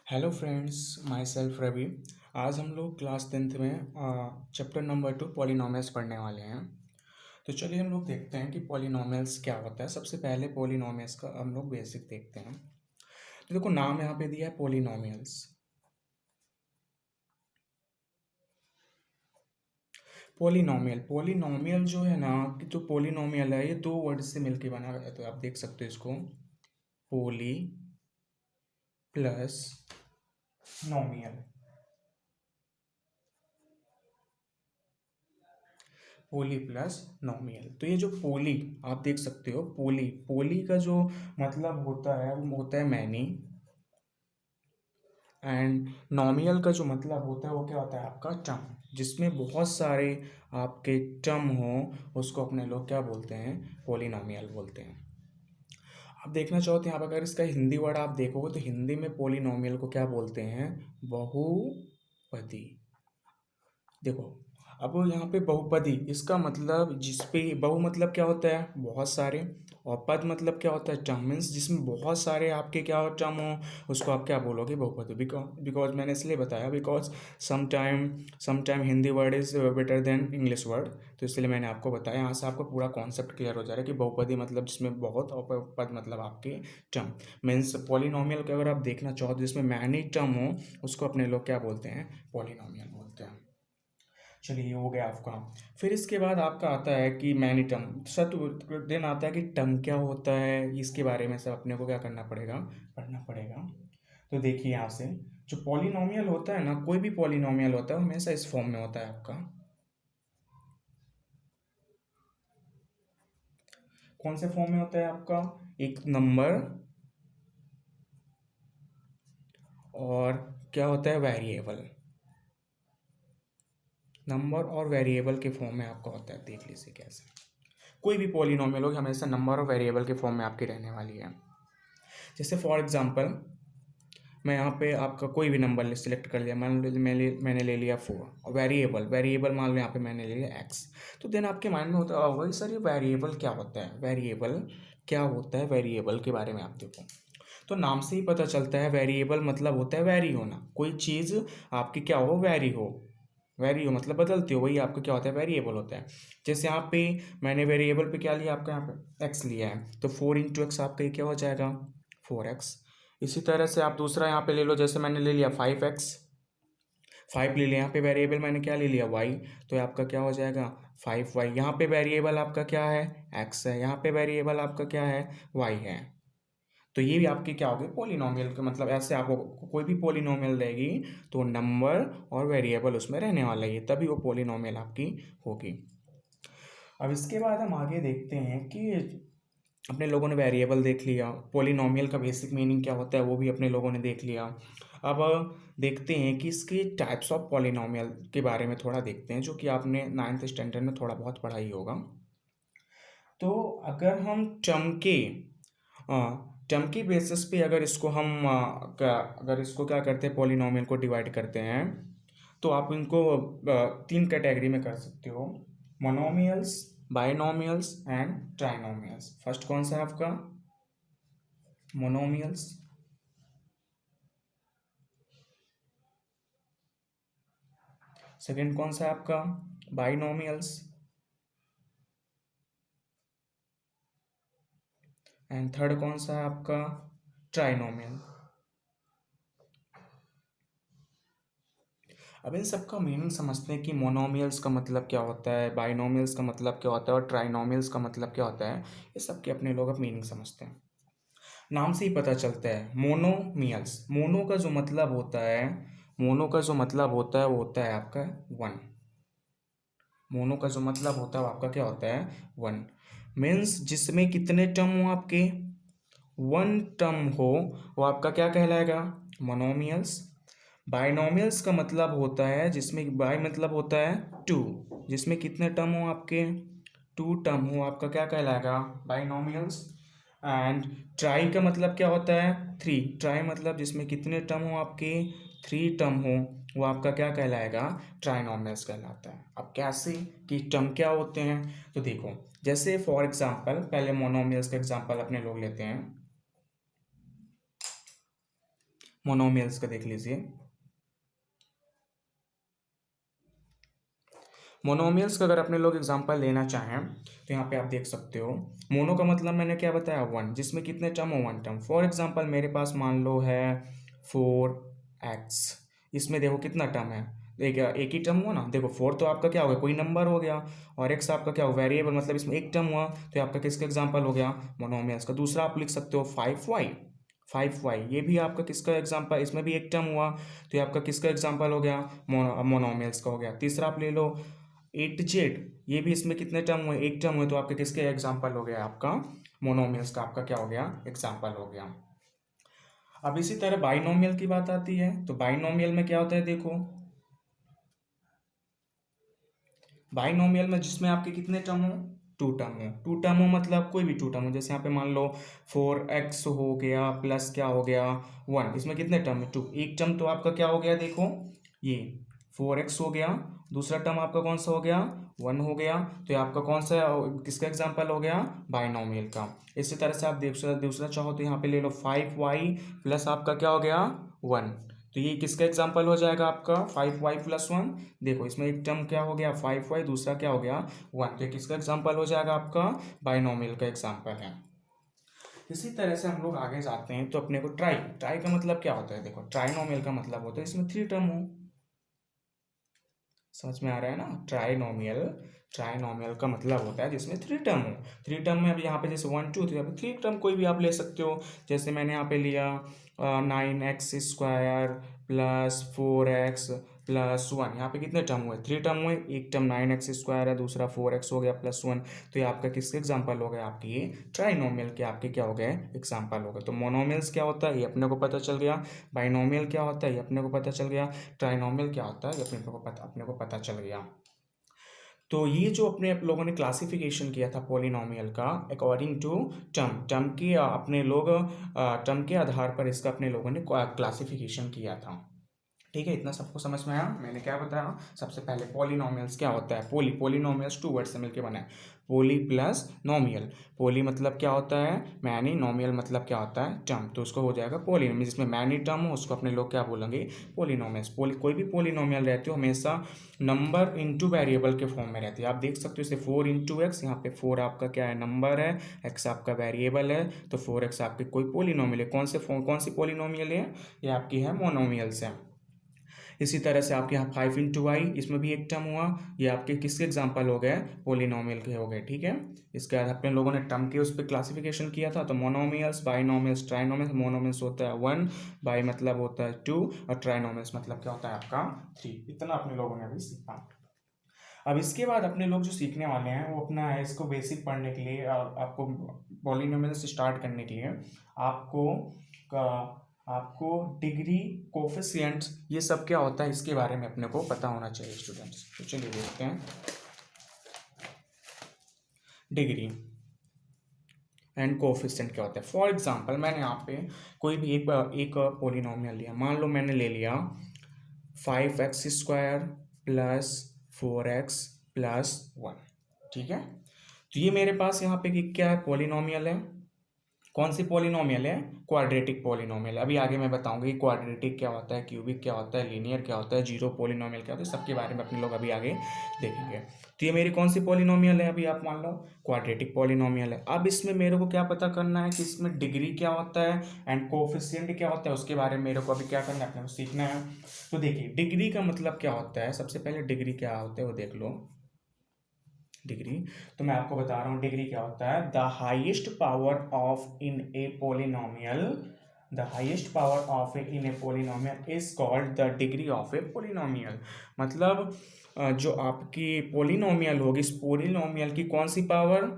Hello friends, myself Ravi. आज हम लोग क्लास 10th में चैप्टर नंबर 2 पॉलिनॉमियल्स पढ़ने वाले हैं। तो चलिए हम लोग देखते हैं कि पॉलिनॉमियल्स क्या होता है। सबसे पहले पॉलिनॉमियल्स का हम लोग बेसिक देखते हैं। तो देखो, नाम यहाँ पे दिया है पॉलिनॉमियल्स। पॉलिनॉमियल पॉलिनॉमियल जो है ना, कि जो पॉलिनॉमियल है ये दो वर्ड से मिलके बना है। तो आप देख सकते हो इसको, पोली प्लस नॉमियल। पोली प्लस नॉमियल। तो ये जो पोली आप देख सकते हो, पोली पोली का जो मतलब होता है वो होता है मैनी। एंड नॉमियल का जो मतलब होता है वो क्या होता है आपका टर्म, जिसमें बहुत सारे आपके टर्म हो उसको अपने लोग क्या बोलते हैं, पोलिनॉमियल बोलते हैं। आप देखना चाहो तो यहाँ पर अगर इसका हिंदी वर्ड आप देखोगे तो हिंदी में पोलिनॉमियल को क्या बोलते हैं, बहुपदी। देखो, अब यहाँ पे बहुपदी इसका मतलब, जिसपे बहु मतलब क्या होता है बहुत सारे, और पद मतलब क्या होता है टर्म, मीन्स जिसमें बहुत सारे आपके क्या टर्म हो उसको आप क्या बोलोगे, बहुपदी। बिकॉज बिकॉज मैंने इसलिए बताया because sometime Hindi word is better than English word. तो इसलिए मैंने आपको बताया, यहाँ से आपको पूरा कॉन्सेप्ट क्लियर हो जा रहा है कि बहुपदी मतलब जिसमें बहुत, और पद मतलब आपके टर्म। मीन्स पॉलिनॉमियल को अगर आप देखना चाहो तो जिसमें मैनी टर्म हो उसको अपने लोग क्या बोलते हैं, पॉलिनॉमियल बोलते हैं। चलिए ये हो गया आपका। फिर इसके बाद आपका आता है कि मैनी टर्म। सत दिन आता है कि टर्म क्या होता है, इसके बारे में सब अपने को क्या करना पड़ेगा, पढ़ना पड़ेगा। तो देखिए यहाँ से, जो पॉलिनॉमियल होता है ना, कोई भी पॉलिनॉमियल होता है हमेशा इस फॉर्म में होता है आपका। कौन से फॉर्म में होता है आपका, एक नंबर और क्या होता है वेरिएबल। नंबर और वेरिएबल के फॉर्म में आपका होता है। देख लीजिए कैसे, कोई भी पॉलिनॉमियल हो हमेशा नंबर और वेरिएबल के फॉर्म में आपकी रहने वाली है। जैसे फॉर एग्जांपल, मैं यहाँ पे आपका कोई भी नंबर सिलेक्ट कर लिया, मान लो मैंने ले लिया 4, और वेरिएबल वेरिएबल मान लो यहाँ पे मैंने ले लिया x। तो देन आपके माइंड में होता होगा सर ये वेरिएबल क्या होता है, वेरिएबल क्या होता है, वेरिएबल के बारे में आप देखो। तो नाम से ही पता चलता है, वेरिएबल मतलब होता है वैरी होना, कोई चीज़ आपकी क्या हो, वैरी हो। वैरी हो मतलब बदलती हो, वही आपका क्या होता है, वेरिएबल होता है। जैसे यहाँ पे मैंने वेरिएबल पे क्या लिया, आपका यहाँ पे एक्स लिया है, तो 4 × x आपका ये क्या हो जाएगा, 4x। इसी तरह से आप दूसरा यहाँ पे ले लो, जैसे मैंने ले लिया 5x, 5 ले लिया, यहाँ पे वेरिएबल मैंने क्या ले लिया, y। तो ये आपका क्या हो जाएगा, 5y। यहाँ पे वेरिएबल आपका क्या है, x है, यहाँ पे वेरिएबल आपका क्या है, y है। तो ये भी आपके क्या होगी, पॉलिनॉमियल का मतलब। ऐसे आपको कोई भी पॉलिनॉमियल रहेगी तो नंबर और वेरिएबल उसमें रहने वाला है, तभी वो पॉलिनॉमियल आपकी होगी। अब इसके बाद हम आगे देखते हैं कि अपने लोगों ने वेरिएबल देख लिया, पॉलिनॉमियल का बेसिक मीनिंग क्या होता है वो भी अपने लोगों ने देख लिया। अब देखते हैं कि इसके टाइप्स ऑफ पॉलिनॉमियल के बारे में थोड़ा देखते हैं, जो कि आपने 9th स्टैंडर्ड में थोड़ा बहुत पढ़ा ही होगा। तो अगर हम टर्म के बेसिस पे अगर इसको हम अगर इसको क्या करते हैं, पॉलिनॉमियल को डिवाइड करते हैं, तो आप इनको 3 कैटेगरी में कर सकते हो, monomials, binomials and trinomials. First कौन सा है आपका, मोनोमियल्स। सेकंड कौन सा है आपका, बाइनोमियल्स। एंड थर्ड कौन सा है आपका, ट्राइनोमियल। अब इन सब का मीनिंग समझते हैं कि मोनोमियल्स का मतलब क्या होता है, बाइनोमियल्स का मतलब क्या होता है, और ट्राइनोमियल्स का मतलब क्या होता है। ये सब के अपने लोग अब मीनिंग समझते हैं। नाम से ही पता चलता है, मोनोमियल्स, मोनो का जो मतलब होता है, मोनो का जो मतलब होता है वो होता है आपका वन। मोनो का जो मतलब होता है वो आपका क्या होता है, वन। मीन्स जिसमें कितने टर्म हो आपके, वन टर्म हो, वो आपका क्या कहलाएगा, मोनोमियल्स। बाइनोमियल्स का मतलब होता है, जिसमें बाई मतलब होता है टू, जिसमें कितने टर्म हो आपके, 2 टर्म हो, आपका क्या कहलाएगा, बाइनोमियल्स। एंड ट्राई का मतलब क्या होता है, 3, ट्राई मतलब जिसमें कितने टर्म हो आपके, 3 टर्म हो, वो आपका क्या कहलाएगा, ट्राइनोमियल्स कहलाता है। अब कैसे कि टर्म क्या होते हैं, तो देखो, जैसे फॉर एग्जांपल पहले मोनोमियल्स का एग्जांपल अपने लोग लेते हैं। मोनोमियल्स का देख लीजिए। मोनोमियल्स का अगर अपने लोग एग्जांपल लेना चाहें तो यहाँ पे आप देख सकते हो, मोनो का मतलब मैंने क्या बताया, वन, जिसमें कितने टर्म हो, वन टर्म। फॉर एग्जांपल मेरे पास मान लो है 4x, इसमें देखो कितना टर्म है, एक ही टर्म हुआ ना, देखो 4 तो आपका क्या हो गया, कोई नंबर हो गया, और x आपका क्या हो, वेरिएबल, मतलब इसमें एक टर्म हुआ, तो ये आपका किसका एग्जाम्पल हो गया, मोनोमियल्स का। दूसरा आप लिख सकते हो 5y, 5y ये भी आपका किसका एग्जाम्पल, इसमें भी एक टर्म हुआ, तो ये आपका किसका एग्जाम्पल हो गया, मोनोमियल्स का हो गया। तीसरा आप ले लो 8z, ये भी इसमें कितने टर्म हुए, एक टर्म हुए, तो आपके किसके एग्जाम्पल हो गया, आपका मोनोमियल्स का आपका क्या हो गया, एग्जाम्पल हो गया। अब इसी तरह बाइनोमियल की बात आती है, तो बाइनोमियल में क्या होता है, देखो बाइनोमियल में जिसमें आपके कितने टर्म हो, टू टर्म हो। टू टर्म हो मतलब कोई भी टू टर्म हो, जैसे यहाँ पे मान लो 4x हो गया प्लस क्या हो गया 1, इसमें कितने टर्म है, टू। एक टर्म तो आपका क्या हो गया, देखो ये 4x हो गया, दूसरा टर्म आपका कौन सा हो गया, 1 हो गया, तो ये आपका कौन सा, किसका एग्जाम्पल हो गया, बाइनोमियल का। इसी तरह से आप दूसरा दूसरा चाहो तो यहाँ पे ले लो 5y प्लस आपका क्या हो गया 1, तो ये किसका एग्जाम्पल हो जाएगा, आपका 5y प्लस 1। देखो इसमें एक टर्म क्या हो गया 5y, दूसरा क्या हो गया 1, तो ये किसका एग्जाम्पल हो जाएगा, आपका बाइनोमियल का एग्जाम्पल है। इसी तरह से हम लोग आगे जाते हैं, तो अपने को ट्राई, ट्राई का मतलब क्या होता है, देखो ट्राइनोमियल का मतलब होता है इसमें थ्री टर्म हो, समझ में आ रहा है ना। ट्राइनोमियल, ट्राइनोमियल का मतलब होता है जिसमें थ्री टर्म हो। थ्री टर्म में अब यहाँ पे जैसे 1 2 3, यहाँ पे थ्री टर्म कोई भी आप ले सकते हो, जैसे मैंने यहाँ पे लिया 9x² प्लस 4x प्लस 1, यहाँ पे कितने टर्म हुए, थ्री टर्म हुए, एक टर्म 9x² है, दूसरा 4x हो गया प्लस 1, तो ये आपका किसके एग्जाम्पल हो गए, आपके ये ट्राइनोमियल के आपके क्या हो गए, एग्जाम्पल हो गए। तो मोनोमियल्स क्या होता है ये अपने को पता चल गया, बाइनोमियल क्या होता है ये अपने को पता चल गया, ट्राइनोमियल क्या होता है ये अपने को पता चल गया। तो ये जो अपने आप लोगों ने क्लासिफिकेशन किया था पॉलिनोमियल का अकॉर्डिंग टू टर्म, टर्म की अपने लोग टर्म के आधार पर इसका अपने लोगों ने क्लासिफिकेशन किया था। ठीक है, इतना सबको समझ में आया। मैंने क्या बताया, सबसे पहले पॉलिनोमियल्स क्या होता है, पॉलिनोमियल्स टू वर्ड से मिलकर बना है, पोली प्लस नोमियल। पोली मतलब क्या होता है, मैनी, नोमियल मतलब क्या होता है, टर्म, तो उसको हो जाएगा पॉलिनोमियल, जिसमें मैनी टर्म हो उसको अपने लोग क्या बोलेंगे, पॉलिनोमियल्स। कोई भी पॉलिनोमियल रहती हो हमेशा नंबर इनटू वेरिएबल के फॉर्म में रहती है। आप देख सकते हो इसे 4 इंटू एक्स, यहाँ पे 4 आपका क्या है, नंबर है, एक्स आपका वेरिएबल है, तो 4x आपकी कोई पॉलिनोमियल है। कौन सी पॉलिनोमियल है, ये आपकी है मोनोमियल्स है। इसी तरह से आपके यहाँ 5 इंटू वाई, इसमें भी एक टर्म हुआ, ये आपके किसके एग्जाम्पल हो गए, पोलिनोमियल के हो गए। ठीक है, इसके बाद अपने लोगों ने टर्म के उस पर क्लासिफिकेशन किया था, तो मोनोमियल्स, बाइनोमियल्स, ट्राइनोमियल्स। मोनोमियल्स होता है 1, बाई मतलब होता है 2, और ट्राइनोमियल्स मतलब क्या होता है आपका 3। इतना अपने लोगों ने अभी सीखा। अब इसके बाद अपने लोग जो सीखने वाले हैं वो अपना है, इसको बेसिक पढ़ने के लिए आपको पॉलिनोमियल्स स्टार्ट करने के लिए आपको आपको डिग्री, कोफिशिएंट्स, ये सब क्या होता है इसके बारे में अपने को पता होना चाहिए स्टूडेंट्स। तो चलिए देखते हैं डिग्री एंड कोफिशिएंट क्या होता है। फॉर एग्जांपल मैंने यहाँ पे कोई भी एक पॉलिनोमियल लिया, मान लो मैंने ले लिया 5x² प्लस 4x प्लस 1। ठीक है, तो ये मेरे पास यहाँ पे क्या है, पॉलिनोमियल है। कौन सी पॉलिनोमियल है, क्वाड्रेटिक पॉलिनोमियल। अभी आगे मैं बताऊंगा कि क्वाड्रेटिक क्या होता है, क्यूबिक क्या होता है, लीनियर क्या होता है, जीरो पॉलिनोमियल क्या होता है, सबके बारे में अपने लोग अभी आगे देखेंगे। तो ये मेरी कौन सी पॉलिनोमियल है, अभी आप मान लो क्वाड्रेटिक पॉलिनोमियल है। अब इसमें मेरे को क्या पता करना है कि इसमें डिग्री क्या होता है एंड कोफिशिएंट क्या होता है, उसके बारे में मेरे को अभी क्या करना है, अपने को सीखना है। तो देखिए डिग्री का मतलब क्या होता है, सबसे पहले डिग्री क्या होता है वो देख लो। डिग्री, तो मैं आपको बता रहा हूँ डिग्री क्या होता है, the highest power of in A polynomial, the highest power of in A polynomial is called the degree of A polynomial. मतलब जो आपकी पोलिनोमियल होगी, इस पोलिनोमियल की कौन सी पावर,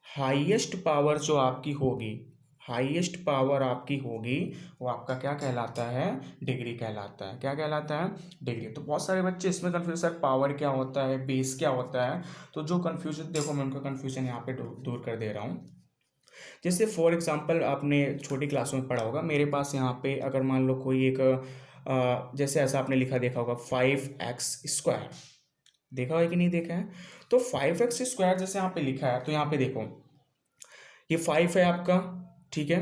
हाईएस्ट पावर जो आपकी होगी, हाईएस्ट पावर आपकी होगी, वो आपका क्या कहलाता है, डिग्री कहलाता है। क्या कहलाता है, डिग्री। तो बहुत सारे बच्चे इसमें कन्फ्यूज, सर पावर क्या होता है, बेस क्या होता है, तो जो कन्फ्यूजन, देखो मैं उनका कन्फ्यूजन यहाँ पे दूर कर दे रहा हूँ। जैसे फॉर एग्जांपल आपने छोटी क्लासों में पढ़ा होगा, मेरे पास यहाँ पे अगर मान लो कोई एक जैसे ऐसा आपने लिखा देखा होगा 5x², देखा है कि नहीं देखा है, तो 5x² जैसे यहाँ पे लिखा है, तो यहाँ पे देखो ये 5 है आपका, ठीक है,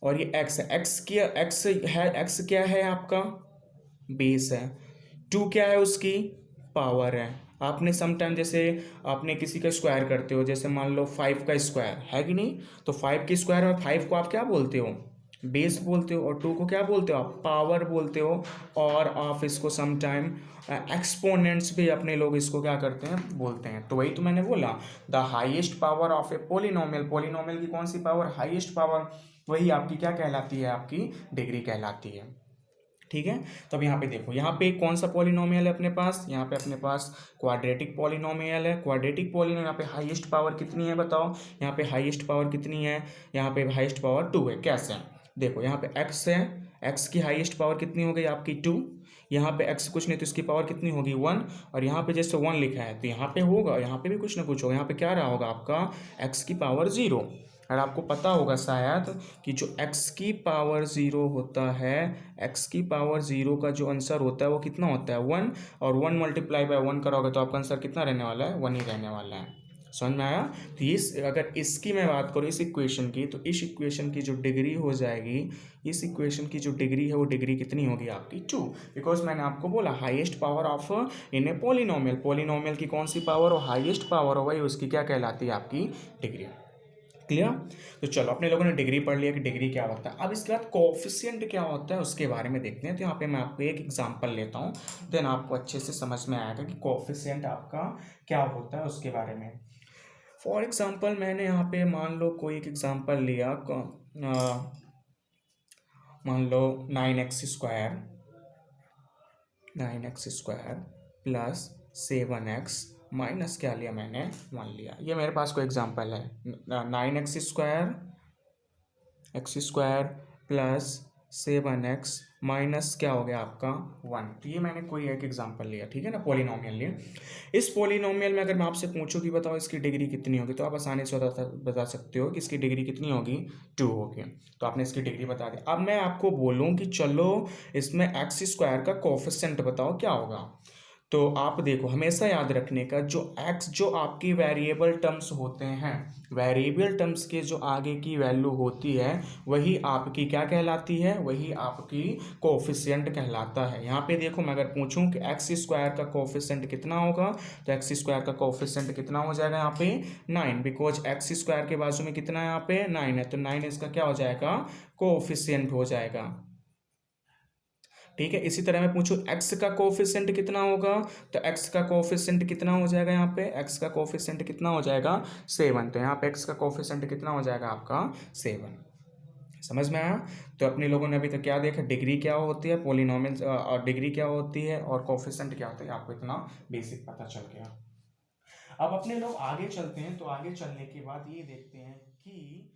और ये एक्स है, एक्स है, एक्स क्या है आपका, बेस है, टू क्या है उसकी पावर है। आपने समटाइम जैसे आपने किसी का स्क्वायर करते हो, जैसे मान लो 5 का स्क्वायर है कि नहीं, तो 5 की स्क्वायर और 5 को आप क्या बोलते हो, बेस बोलते हो, और 2 को क्या बोलते हो आप, पावर बोलते हो। और आप इसको समटाइम एक्सपोनेंट्स भी अपने लोग इसको क्या करते हैं बोलते हैं। तो वही तो मैंने बोला, the highest power of A polynomial, polynomial की कौन सी पावर, हाईएस्ट पावर, वही आपकी क्या कहलाती है, आपकी डिग्री कहलाती है। ठीक है, तो अब यहाँ पे देखो, यहाँ पे कौन सा पॉलिनोमियल है अपने पास, यहाँ पे अपने पास क्वाड्रेटिक पॉलिनोमियल है। क्वाड्रेटिक पॉलिनोमियल, यहाँ पे हाईएस्ट पावर कितनी है बताओ, यहाँ पे हाईएस्ट पावर कितनी है, यहाँ पे हाईएस्ट पावर 2 है। कैसे, देखो यहाँ पे x है, x की हाईएस्ट पावर कितनी हो गई आपकी 2, यहाँ पे x कुछ नहीं तो इसकी पावर कितनी होगी 1, और यहाँ पे जैसे 1 लिखा है तो यहाँ पे होगा, यहाँ पे भी कुछ ना कुछ होगा, यहाँ पे क्या रहा होगा आपका x की पावर 0। और आपको पता होगा शायद कि जो x की पावर 0 होता है, x की पावर 0 का जो आंसर होता है वो कितना होता है 1, और 1 मल्टीप्लाई बाय 1 करोगे तो आपका आंसर कितना रहने वाला है, 1 ही रहने वाला है। समझ में आया। तो इस अगर इसकी मैं बात करूँ इस इक्वेशन की, तो इस इक्वेशन की जो डिग्री हो जाएगी, इस इक्वेशन की जो डिग्री है वो डिग्री कितनी होगी आपकी 2, बिकॉज मैंने आपको बोला highest power of in A polynomial, polynomial की कौन सी पावर हो, हाईएस्ट पावर हो, वही उसकी क्या कहलाती है, आपकी डिग्री। क्लियर। तो चलो अपने लोगों ने डिग्री पढ़ लिया कि डिग्री क्या होता है। अब इसके बाद कोफिशिएंट क्या होता है उसके बारे में देखते हैं। तो यहाँ पे मैं आपको एक एग्जांपल लेता हूँ, देन आपको अच्छे से समझ में आएगा कि कोफिशिएंट आपका क्या होता है उसके बारे में। फॉर एग्जांपल मैंने यहाँ पे मान लो कोई एक एग्जांपल लिया, मान लो 9x² प्लस 7x माइनस क्या लिया मैंने 1 लिया। ये मेरे पास कोई एग्जांपल है, 9x² प्लस 7x माइनस क्या हो गया आपका 1। तो ये मैंने कोई एक एग्जांपल लिया, ठीक है ना, पॉलिनोमियल लिया। इस पॉलिनोमियल में अगर मैं आपसे पूछूं कि बताओ इसकी डिग्री कितनी होगी, तो आप आसानी से बता सकते हो कि इसकी डिग्री कितनी होगी, 2 होगी। तो आपने इसकी डिग्री बता दी। अब मैं आपको बोलूं कि चलो इसमें x² का कोफिशिएंट बताओ क्या होगा, तो आप देखो हमेशा याद रखने का, जो x जो आपकी वेरिएबल टर्म्स होते हैं, वेरिएबल टर्म्स के जो आगे की वैल्यू होती है वही आपकी क्या कहलाती है, वही आपकी कोफिशिएंट कहलाता है। यहाँ पे देखो मैं अगर पूछूं कि x² का कोफिशिएंट कितना होगा, तो x² का कोफिशिएंट कितना हो जाएगा यहाँ पे 9, बिकॉज x² के बाजू में कितना है यहाँ पे 9 है, तो 9 इसका क्या हो जाएगा, कोफिशिएंट हो जाएगा। ठीक है, इसी तरह मैं पूछूं x का कोफिशिएंट कितना होगा, तो x का कोफिशिएंट कितना हो जाएगा, यहाँ पे x का कोफिशिएंट कितना हो जाएगा 7, तो यहाँ पे x का कोफिशिएंट कितना हो जाएगा आपका 7। समझ में आया। तो अपने लोगों ने अभी तक क्या देखा, डिग्री क्या होती है पोलिनोमियल, और डिग्री क्या होती है और कोफिशिएंट क्या होता है, आपको इतना बेसिक पता चल गया। अब अपने लोग आगे चलते हैं, तो आगे चलने के बाद ये देखते हैं कि